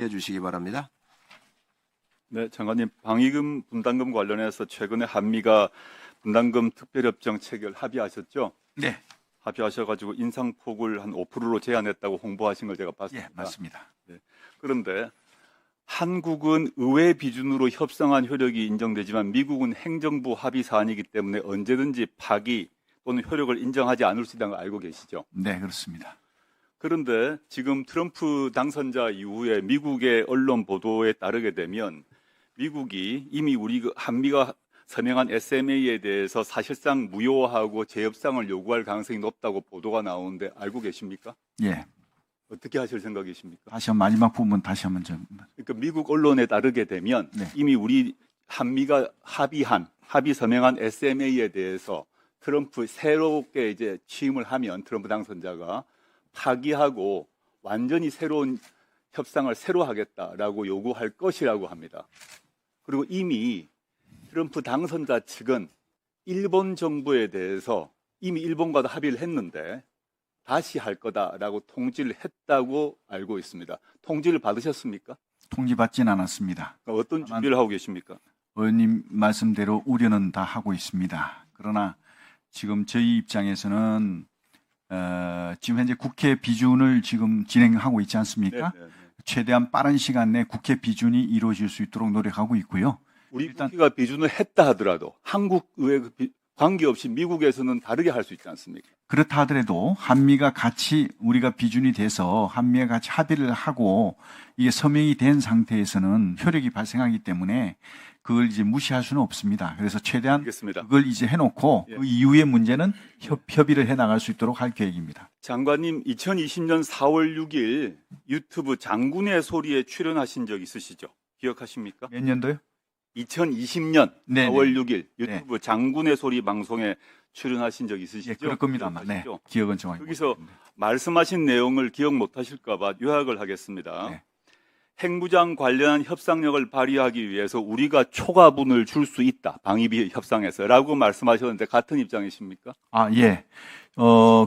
해주시기 바랍니다. 네, 장관님, 방위금 분담금 관련해서 최근에 한미가 분담금 특별협정 체결 합의하셨죠? 네, 합의하셔가지고 인상폭을 한 5%로 제한했다고 홍보하신 걸 제가 봤습니다. 예, 맞습니다. 그런데 한국은 의회 비준으로 협상한 효력이 인정되지만 미국은 행정부 합의 사안이기 때문에 언제든지 파기 또는 효력을 인정하지 않을 수 있다는 걸 알고 계시죠? 네, 그렇습니다. 그런데 지금 트럼프 당선자 이후에 미국의 언론 보도에 따르게 되면 미국이 이미 우리 한미가 서명한 SMA에 대해서 사실상 무효화하고 재협상을 요구할 가능성이 높다고 보도가 나오는데 알고 계십니까? 예, 어떻게 하실 생각이십니까? 다시 한 마지막 부분 다시 한번 좀. 그러니까 미국 언론에 따르게 되면 네. 이미 우리 한미가 합의 서명한 SMA에 대해서 트럼프 새롭게 이제 취임을 하면 트럼프 당선자가 파기하고 완전히 새로운 협상을 새로 하겠다라고 요구할 것이라고 합니다. 그리고 이미 트럼프 당선자 측은 일본 정부에 대해서 이미 일본과도 합의를 했는데 다시 할 거다라고 통지를 했다고 알고 있습니다. 통지를 받으셨습니까? 통지받진 않았습니다. 어떤 준비를 하고 계십니까? 의원님 말씀대로 우려는 다 하고 있습니다. 그러나 지금 저희 입장에서는 지금 현재 국회 비준을 지금 진행하고 있지 않습니까? 네. 최대한 빠른 시간 내에 국회 비준이 이루어질 수 있도록 노력하고 있고요. 우리 일단- 국회가 비준을 했다 하더라도 한국 의회 관계없이 미국에서는 다르게 할 수 있지 않습니까? 그렇다 하더라도 한미가 같이 우리가 비준이 돼서 한미가 같이 합의를 하고 이게 서명이 된 상태에서는 효력이 발생하기 때문에 그걸 이제 무시할 수는 없습니다. 그래서 최대한 알겠습니다. 그걸 이제 해놓고 예. 그 이후의 문제는 협의를 해나갈 수 있도록 할 계획입니다. 장관님 2020년 4월 6일 유튜브 장군의 소리에 출연하신 적 있으시죠? 기억하십니까? 몇 년도요? 2020년 네네. 4월 6일 유튜브 장군의 소리 방송에 출연하신 적 있으시죠? 예, 그럴 겁니다만. 네, 기억하시죠? 기억은 정확히. 여기서 말씀하신 내용을 기억 못하실까 봐 요약을 하겠습니다. 네. 핵무장 관련한 협상력을 발휘하기 위해서 우리가 초과분을 줄 수 있다. 방위비 협상에서라고 말씀하셨는데 같은 입장이십니까? 아, 예.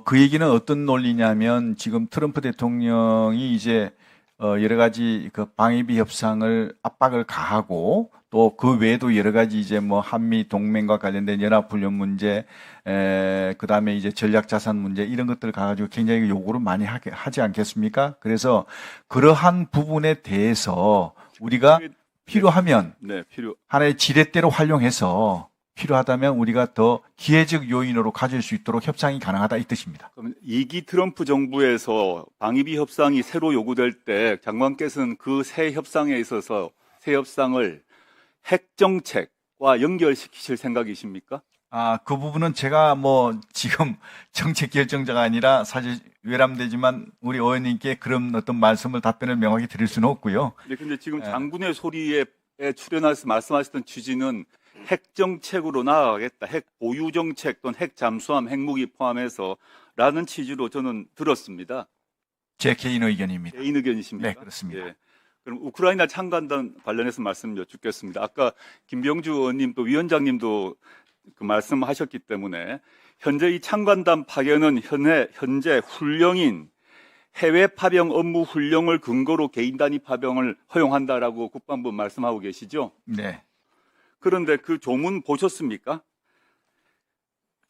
그 얘기는 어떤 논리냐면 지금 트럼프 대통령이 이제 여러 가지 그 방위비 협상을 압박을 가하고 또 그 외에도 여러 가지 이제 뭐 한미 동맹과 관련된 연합훈련 문제, 그 다음에 이제 전략자산 문제 이런 것들을 가가지고 굉장히 요구를 많이 하지 않겠습니까? 그래서 그러한 부분에 대해서 우리가 필요하면 네, 하나의 지렛대로 활용해서 필요하다면 우리가 더 기회적 요인으로 가질 수 있도록 협상이 가능하다 이 뜻입니다. 그럼 2기 트럼프 정부에서 방위비 협상이 새로 요구될 때 장관께서는 그 새 협상에 있어서 새 협상을 핵정책과 연결시키실 생각이십니까? 그 부분은 제가 뭐 지금 정책 결정자가 아니라 사실 외람되지만 우리 의원님께 그런 어떤 말씀을 답변을 명확히 드릴 수는 없고요. 네, 근데 지금 장군의 소리에 출연해서 말씀하셨던 취지는 핵정책으로 나아가겠다. 핵 보유 정책 또는 핵 잠수함, 핵무기 포함해서 라는 취지로 저는 들었습니다. 제 개인 의견입니다. 개인 의견이십니까? 네, 그렇습니다. 예. 그럼 우크라이나 참관단 관련해서 말씀 여쭙겠습니다. 아까 김병주 의원님 또 위원장님도 그 말씀하셨기 때문에 현재 이 참관단 파견은 현재 훈령인 해외 파병 업무 훈령을 근거로 개인 단위 파병을 허용한다라고 국방부 말씀하고 계시죠? 네. 그런데 그 조문 보셨습니까?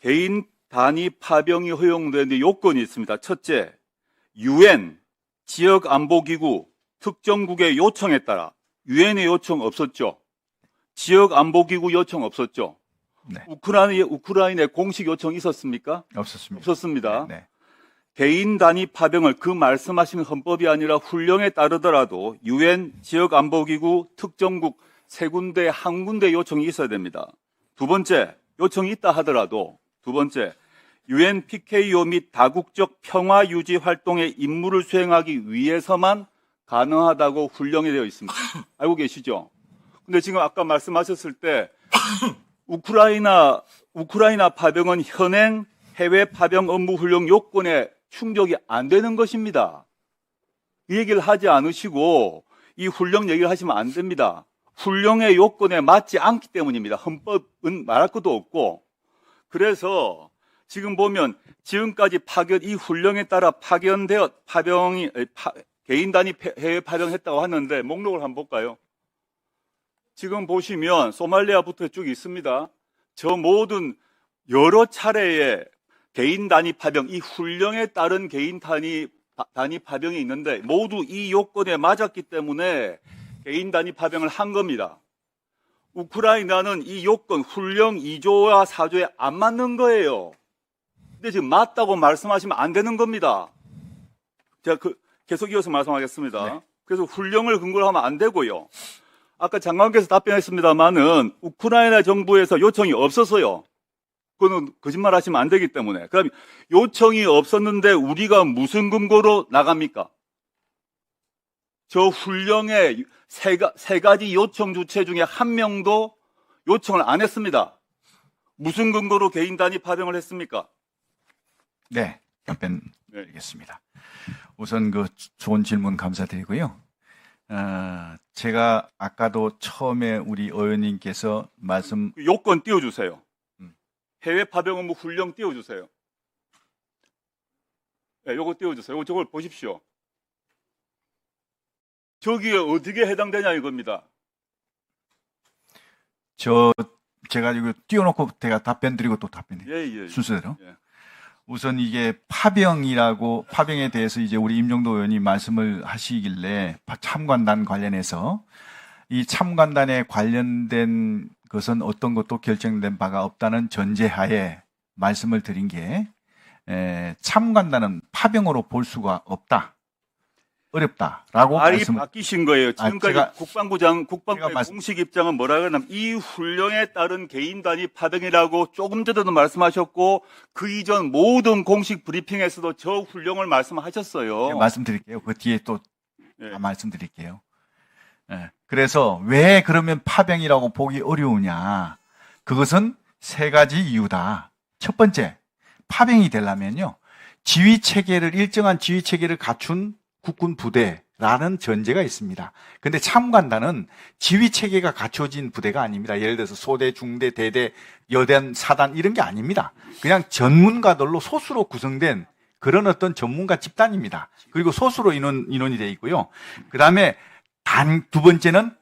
개인 단위 파병이 허용되는데 요건이 있습니다. 첫째, UN 지역안보기구 특정국의 요청에 따라 유엔의 요청 없었죠. 지역안보기구 요청 없었죠. 네. 우크라이나의 공식 요청 있었습니까? 없었습니다. 없었습니다. 네. 개인 단위 파병을 그 말씀하시는 헌법이 아니라 훈령에 따르더라도 유엔 지역안보기구 특정국 세 군데 한 군데 요청이 있어야 됩니다. 두 번째, 요청이 있다 하더라도 두 번째, 유엔 PKO 및 다국적 평화 유지 활동의 임무를 수행하기 위해서만 가능하다고 훈령이 되어 있습니다. 알고 계시죠? 근데 지금 아까 말씀하셨을 때 우크라이나 파병은 현행 해외 파병 업무 훈령 요건에 충족이 안 되는 것입니다. 이 얘기를 하지 않으시고 이 훈령 얘기를 하시면 안 됩니다. 훈령의 요건에 맞지 않기 때문입니다. 헌법은 말할 것도 없고. 그래서 지금 보면 지금까지 이 훈령에 따라 개인 단위 해외 파병했다고 하는데 목록을 한번 볼까요? 지금 보시면 소말리아부터 쭉 있습니다. 저 모든 여러 차례의 개인 단위 파병, 이 훈령에 따른 개인 단위 파병이 있는데 모두 이 요건에 맞았기 때문에 개인 단위 파병을 한 겁니다. 우크라이나는 이 요건 훈령 2조와 4조에 안 맞는 거예요. 근데 지금 맞다고 말씀하시면 안 되는 겁니다. 제가 계속 이어서 말씀하겠습니다. 네. 그래서 훈령을 근거로 하면 안 되고요. 아까 장관께서 답변했습니다만은 우크라이나 정부에서 요청이 없어서요. 그거는 거짓말 하시면 안 되기 때문에. 그럼 요청이 없었는데 우리가 무슨 근거로 나갑니까? 저 훈령의 세 가지 요청 주체 중에 한 명도 요청을 안 했습니다. 무슨 근거로 개인 단위 파병을 했습니까? 네, 답변 드리겠습니다. 우선 그 좋은 질문 감사드리고요. 제가 아까도 처음에 우리 의원님께서 말씀 그 요건 띄워주세요. 해외 파병 업무 훈령 띄워주세요. 네, 요거 띄워주세요. 저걸 보십시오. 저기에 어떻게 해당되냐 이겁니다. 제가 이거 띄워놓고 제가 답변 드리고 또 답변해요. 예. 순서대로. 예. 우선 이게 파병에 대해서 이제 우리 임종도 의원이 말씀을 하시길래 참관단 관련해서 이 참관단에 관련된 것은 어떤 것도 결정된 바가 없다는 전제하에 말씀을 드린 게 참관단은 파병으로 볼 수가 없다. 어렵다라고 말이 말씀. 바뀌신 거예요. 지금까지 제가 국방부의 제가 공식 입장은 뭐라 그러냐면 이 훈령에 따른 개인 단위 파병이라고 조금 전에도 말씀하셨고 그 이전 모든 공식 브리핑에서도 저 훈령을 말씀하셨어요. 말씀드릴게요. 그 뒤에 또 예. 말씀드릴게요. 그래서 왜 그러면 파병이라고 보기 어려우냐? 그것은 세 가지 이유다. 첫 번째, 파병이 되려면요. 일정한 지휘 체계를 갖춘 국군 부대라는 전제가 있습니다. 근데 참관단은 지휘 체계가 갖춰진 부대가 아닙니다. 예를 들어서 소대, 중대, 대대, 여단, 사단 이런 게 아닙니다. 그냥 전문가들로 소수로 구성된 그런 어떤 전문가 집단입니다. 그리고 소수로 인원이 되어 있고요. 그다음에 두 번째는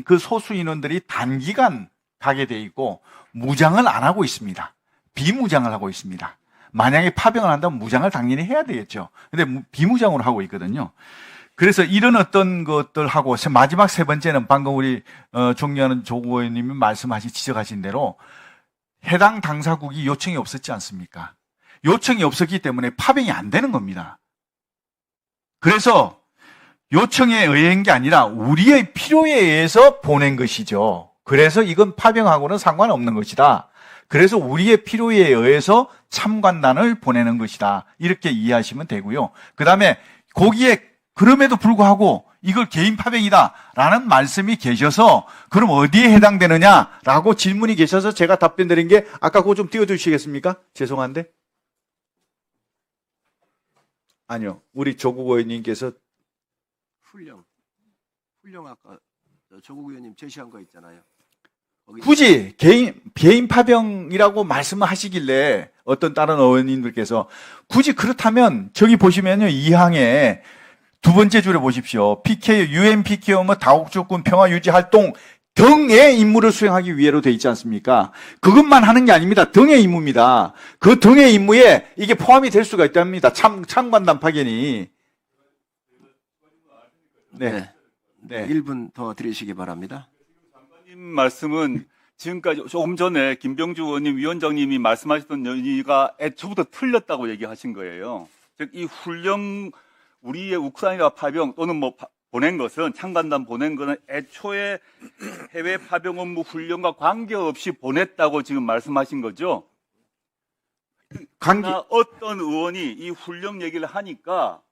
그 소수 인원들이 단기간 가게 되어 있고 무장을 안 하고 있습니다. 비무장을 하고 있습니다. 만약에 파병을 한다면 무장을 당연히 해야 되겠죠. 근데 비무장으로 하고 있거든요. 그래서 이런 어떤 것들하고 마지막 세 번째는 방금 우리 존경하는 조국 의원님이 지적하신 대로 해당 당사국이 요청이 없었지 않습니까? 요청이 없었기 때문에 파병이 안 되는 겁니다. 그래서 요청에 의한 게 아니라 우리의 필요에 의해서 보낸 것이죠. 그래서 이건 파병하고는 상관없는 것이다. 그래서 우리의 필요에 의해서 참관단을 보내는 것이다. 이렇게 이해하시면 되고요. 그 다음에 거기에 그럼에도 불구하고 이걸 개인 파병이다 라는 말씀이 계셔서 그럼 어디에 해당되느냐라고 질문이 계셔서 제가 답변 드린 게 아까 그거 좀 띄워주시겠습니까? 죄송한데. 아니요. 우리 조국 의원님께서 훈령 아까 조국 의원님 제시한 거 있잖아요. 굳이 개인 파병이라고 말씀을 하시길래 어떤 다른 의원님들께서 굳이 그렇다면 저기 보시면요. 2항에 두 번째 줄에 보십시오. UN PKO 다국적군 평화 유지 활동 등의 임무를 수행하기 위해로 돼 있지 않습니까? 그것만 하는 게 아닙니다. 등의 임무입니다. 그 등의 임무에 이게 포함이 될 수가 있답니다. 참관단 파견이. 네. 1분 더 드리시기 바랍니다. 장관님 말씀은 지금까지 조금 전에 김병주 의원님 위원장님이 말씀하셨던 얘기가 애초부터 틀렸다고 얘기하신 거예요. 즉 이 훈령 우리의 우크라이나 파병 또는 보낸 것은 참관단 보낸 것은 애초에 해외 파병 업무 훈련과 관계없이 보냈다고 지금 말씀하신 거죠. 어떤 의원이 이 훈령 얘기를 하니까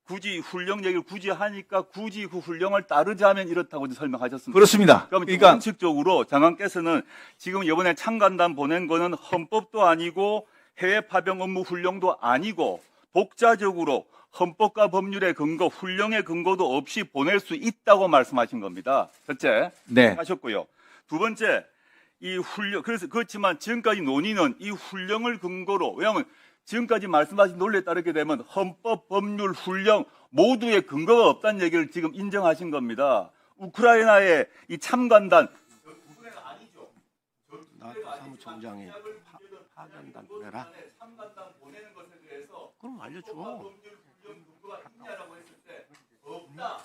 굳이 그 훈령을 따르자면 이렇다고 설명하셨습니다. 그렇습니다. 그러니까 원칙적으로 장관께서는 지금 이번에 참관단 보낸 거는 헌법도 아니고 해외 파병 업무 훈령도 아니고 독자적으로 헌법과 법률의 근거, 훈령의 근거도 없이 보낼 수 있다고 말씀하신 겁니다. 첫째, 네. 하셨고요. 두 번째, 이 훈령 그렇지만 지금까지 논의는 이 훈령을 근거로 왜냐하면 지금까지 말씀하신 논리에 따르게 되면 헌법, 법률, 훈령 모두의 근거가 없다는 얘기를 지금 인정하신 겁니다. 우크라이나의 이 참관단 아니죠. 나토 사무총장이 파견단 보내라. 참관단 보내는 것에 대해서 그럼 알려줘. 법률 훈련 근거가 있냐라고 했을 때 없다.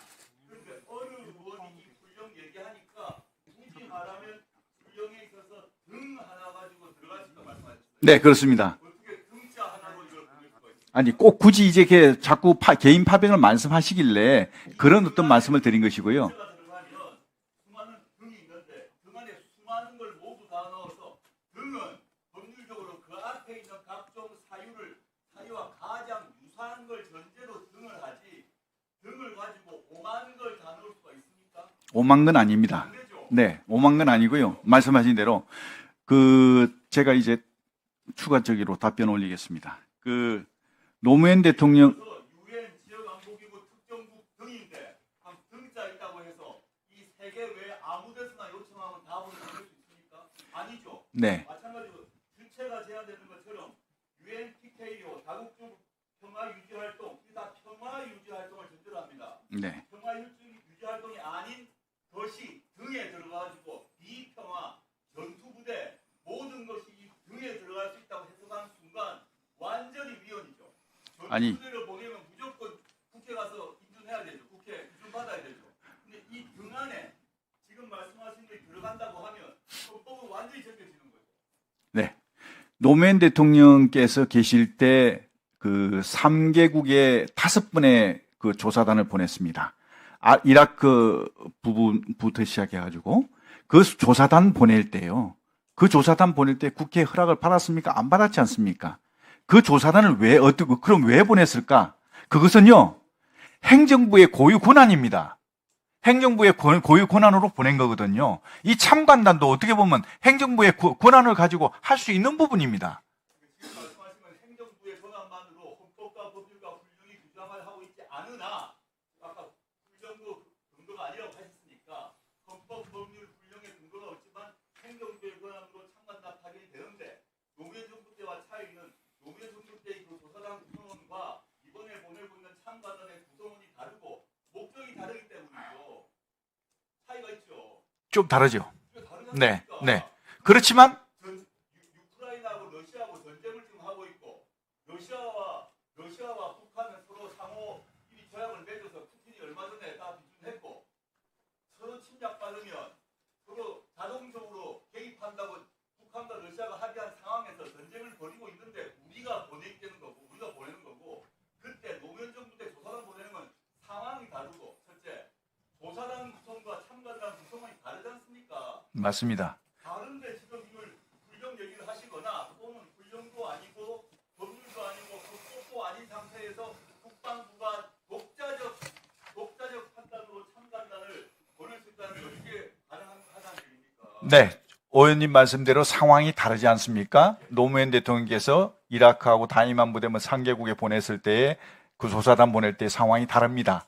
그런데 어느 의원이 이 훈련 얘기하니까 굳이 말하면 훈련에 있어서 등 하나 가지고 들어갈 수 있다고 말씀하셨습니다. 네, 그렇습니다. 어떻게 등자 하나로 이걸 보낼 수가 있습니까? 아니, 꼭 굳이 이제 이렇게 자꾸 개인 파병을 말씀하시길래 그런 어떤 말씀을 드린 것이고요. 등자가 들어가면 수많은 등이 있는데 등 안에 수많은 걸 모두 다 넣어서 등은 법률적으로 그 앞에 있는 각종 사유와 가장 유사한 걸 전제로 등을 하지 등을 가지고 5만 걸 다 넣을 수가 있습니까? 5만 건 아닙니다. 안 되죠. 네, 5만 건 아니고요. 말씀하신 대로 제가 이제 추가적으로 답변 올리겠습니다. 노무현 대통령 유엔 지역안보기구 특정국 등인데 한 등자 있다고 해서 이 세계 외에 아무 데서나 요청하면 답을 보낼 수 있습니까? 아니죠. 네, 마찬가지로 주체가 제한되는 것처럼 유엔 PKO 다국적 평화 유지 활동 이 다 평화 유지 활동을 전제로 합니다. 네, 평화 유지 활동이 아닌 것이 등에 들어가지고 비평화 전투부대 모든 것이 이 등에 들어갈 수 있다고 해석하는 순간 완전히 위헌이죠. 아니. 전투부대를 보내면 무조건 국회 가서 인준해야 되죠. 국회 인준 받아야 되죠. 근데 이 등 안에 지금 말씀하신 게 들어간다고 하면 헌법은 완전히 적혀지는 거죠. 네. 노무현 대통령께서 계실 때 3개국에 5번의 조사단을 보냈습니다. 이라크 부분부터 시작해가지고 그 조사단 보낼 때요. 그 조사단 보낼 때 국회 허락을 받았습니까? 안 받았지 않습니까? 그 조사단을 그럼 왜 보냈을까? 그것은요, 행정부의 고유 권한입니다. 행정부의 고유 권한으로 보낸 거거든요. 이 참관단도 어떻게 보면 행정부의 권한을 가지고 할 수 있는 부분입니다. 지금 말씀하신 건 행정부의 권한만으로 헌법과 법률과 훈령이 규정을 하고 있지 않으나 아까 훈령도 근거가 아니라고 하셨으니까 헌법, 법률, 훈령의 근거가 없지만 행정부의 권한으로 참관단 파견이 되는데 노무현 정부 때와 차이는 노무현 정부 때의 그 조사단 구성원과 이번에 보내고 있는 참관단의 구성원이 다르고 목적이 다르기 때문이죠. 차이가 있죠. 좀 다르죠. 다르지 네, 않습니까? 네. 그렇지만 우크라이나하고 러시아하고 전쟁을 지금 하고 있고 러시아와 북한은 서로 상호 이 조약을 맺어서 푸틴이 얼마 전에 다 비준했고 서로 침략받으면 서로 자동적으로 개입한다고 북한과 러시아가 합의한 상황에서 전쟁을 벌이고 있는데 우리가 보내는 거고 그때 노무현 정부 때 조사단 보내는 건 상황이 다르고 첫째 조사단 구성과 참관단 구성이 다르지 않습니까? 맞습니다. 다른데 지금 이걸 훈령 얘기를 하시거나 또는 훈령도 아니고 법률도 아니고 헌법도 아닌 상태에서 국방부가 독자적 판단으로 참관단을 보낼 수 있다는 게 어떻게 가능하다는 얘기입니까? 네. 의원님 말씀대로 상황이 다르지 않습니까? 노무현 대통령께서 이라크하고 다이만 부대만 3개국에 보냈을 때에 그 조사단 보낼 때 상황이 다릅니다.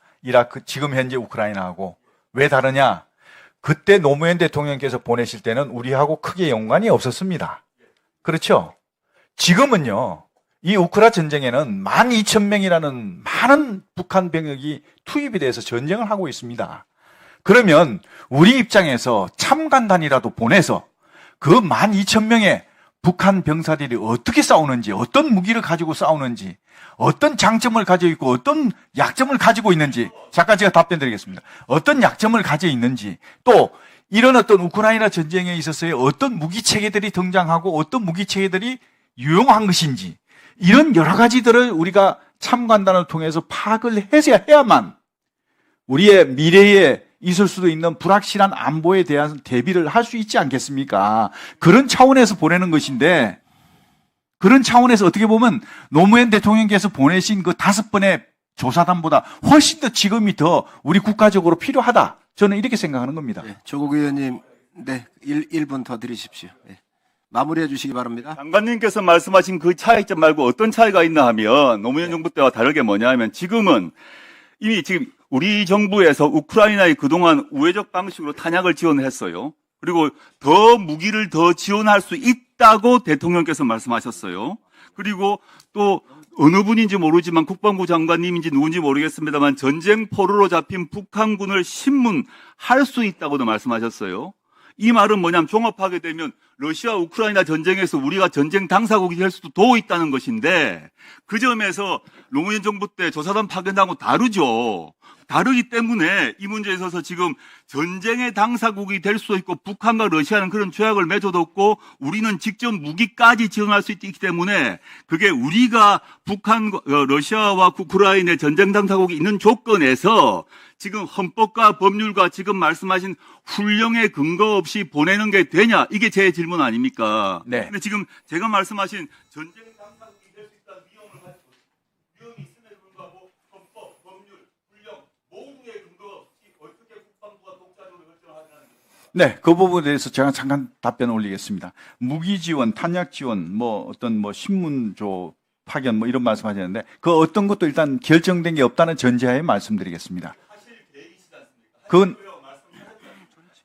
지금 현재 우크라이나하고. 왜 다르냐? 그때 노무현 대통령께서 보내실 때는 우리하고 크게 연관이 없었습니다. 그렇죠? 지금은요, 이 우크라 전쟁에는 12,000명이라는 많은 북한 병력이 투입이 돼서 전쟁을 하고 있습니다. 그러면 우리 입장에서 참관단이라도 보내서 그 12,000명의 북한 병사들이 어떻게 싸우는지, 어떤 무기를 가지고 싸우는지, 어떤 장점을 가지고 있고 어떤 약점을 가지고 있는지, 잠깐 제가 답변 드리겠습니다. 어떤 약점을 가지고 있는지, 또 이런 어떤 우크라이나 전쟁에 있어서의 어떤 무기체계들이 등장하고 어떤 무기체계들이 유용한 것인지, 이런 여러 가지들을 우리가 참관단을 통해서 파악을 해야만 우리의 미래에 있을 수도 있는 불확실한 안보에 대한 대비를 할 수 있지 않겠습니까? 그런 차원에서 보내는 것인데, 그런 차원에서 어떻게 보면 노무현 대통령께서 보내신 그 5번의 조사단보다 훨씬 더 지금이 더 우리 국가적으로 필요하다. 저는 이렇게 생각하는 겁니다. 네, 조국 의원님, 네, 1분 더 드리십시오. 네. 마무리해 주시기 바랍니다. 장관님께서 말씀하신 그 차이점 말고 어떤 차이가 있나 하면 노무현 정부 때와 다르게 뭐냐 하면 지금은 이미 지금 우리 정부에서 우크라이나에 그동안 우회적 방식으로 탄약을 지원했어요. 그리고 더 무기를 더 지원할 수 있다고 대통령께서 말씀하셨어요. 그리고 또 어느 분인지 모르지만 국방부 장관님인지 누군지 모르겠습니다만 전쟁 포로로 잡힌 북한군을 신문할 수 있다고도 말씀하셨어요. 이 말은 뭐냐면 종합하게 되면 러시아 우크라이나 전쟁에서 우리가 전쟁 당사국이 될 수도 도 있다는 것인데 그 점에서 노무현 정부 때 조사단 파견하고 다르죠. 다르기 때문에 이 문제에 있어서 지금 전쟁의 당사국이 될 수도 있고 북한과 러시아는 그런 조약을 맺어뒀고 우리는 직접 무기까지 지원할 수 있기 때문에 그게 우리가 러시아와 우크라이나의 전쟁 당사국이 있는 조건에서 지금 헌법과 법률과 지금 말씀하신 훈령의 근거 없이 보내는 게 되냐? 이게 제 질문 아닙니까? 네. 근데 지금 제가 말씀하신 전쟁 당사국이 될 수 있다는 위험이 있음에도 불구하고 헌법, 법률, 훈령 모두의 근거가 없이 어떻게 국방부가 독자적으로 결정하냐는 겁니다. 네, 그 부분에 대해서 제가 잠깐 답변 올리겠습니다. 무기 지원, 탄약 지원, 어떤 신문조 파견 이런 말씀하셨는데 그 어떤 것도 일단 결정된 게 없다는 전제하에 말씀드리겠습니다. 그건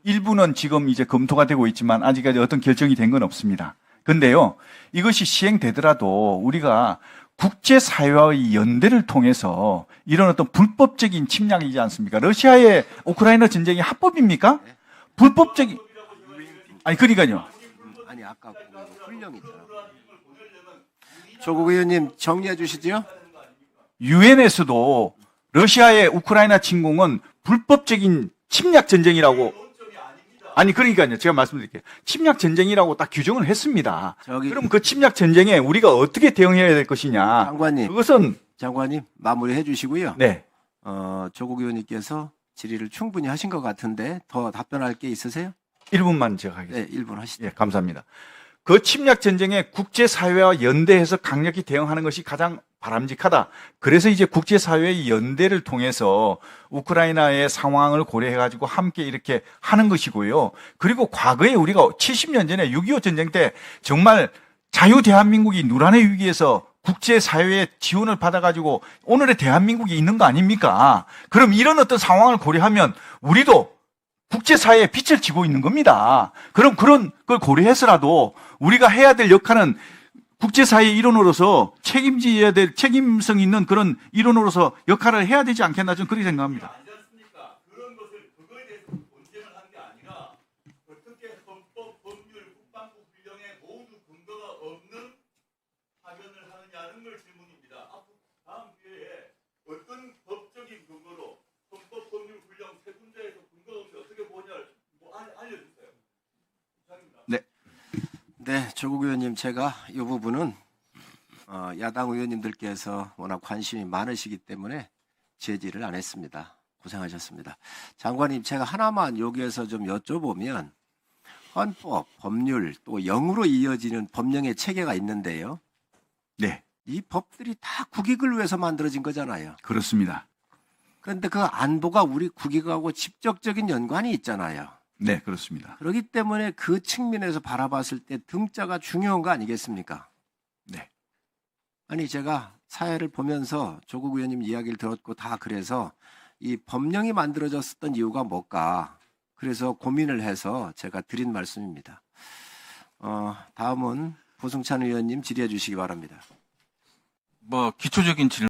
일부는 지금 이제 검토가 되고 있지만 아직까지 어떤 결정이 된 건 없습니다. 근데요, 이것이 시행되더라도 우리가 국제사회와의 연대를 통해서 이런 어떤 불법적인 침략이지 않습니까? 러시아의 우크라이나 전쟁이 합법입니까? 불법적인, 아니, 그러니까요. 아니 아까 그 훈령 있잖아. 조국 의원님 정리해 주시죠. 유엔에서도 러시아의 우크라이나 침공은 불법적인 침략 전쟁이라고, 아니, 그러니까요. 제가 말씀드릴게요. 침략 전쟁이라고 딱 규정을 했습니다. 그럼 그 침략 전쟁에 우리가 어떻게 대응해야 될 것이냐. 장관님. 그것은, 장관님 마무리해 주시고요. 네. 조국 의원님께서 질의를 충분히 하신 것 같은데 더 답변할 게 있으세요? 1분만 제가 하겠습니다. 네, 1분 하시죠. 예, 감사합니다. 그 침략 전쟁에 국제사회와 연대해서 강력히 대응하는 것이 가장 바람직하다. 그래서 이제 국제사회의 연대를 통해서 우크라이나의 상황을 고려해가지고 함께 이렇게 하는 것이고요. 그리고 과거에 우리가 70년 전에 6.25 전쟁 때 정말 자유 대한민국이 누란의 위기에서 국제사회의 지원을 받아가지고 오늘의 대한민국이 있는 거 아닙니까? 그럼 이런 어떤 상황을 고려하면 우리도 국제사회에 빛을 지고 있는 겁니다. 그럼 그런 걸 고려해서라도 우리가 해야 될 역할은 국제사회의 일원으로서 책임져야 될 책임성 있는 그런 일원으로서 역할을 해야 되지 않겠나 저는 그렇게 생각합니다. 그런 것을 그거에 대해서 논쟁을 한 게 아니라 어떻게 헌법, 법률, 국방부 훈령에 모두 근거가 없는 파견을 하느냐는 걸 질문입니다. 다음 기회에 어떤 법적인 근거로 헌법, 법률, 훈령 세 군데에서 근거 없이 어떻게 보냐를 알려주세요. 이상입니다. 네. 네, 조국 의원님 제가 이 부분은 야당 의원님들께서 워낙 관심이 많으시기 때문에 제지를 안 했습니다. 고생하셨습니다. 장관님 제가 하나만 여기에서 좀 여쭤보면 헌법, 법률 또 영으로 이어지는 법령의 체계가 있는데요. 네. 이 법들이 다 국익을 위해서 만들어진 거잖아요. 그렇습니다. 그런데 그 안보가 우리 국익하고 직접적인 연관이 있잖아요. 네, 그렇습니다. 그렇기 때문에 그 측면에서 바라봤을 때 등자가 중요한 거 아니겠습니까? 네. 아니 제가 사회를 보면서 조국 의원님 이야기를 들었고 다 그래서 이 법령이 만들어졌었던 이유가 뭘까? 그래서 고민을 해서 제가 드린 말씀입니다. 다음은 부승찬 의원님 질의해 주시기 바랍니다. 기초적인 질문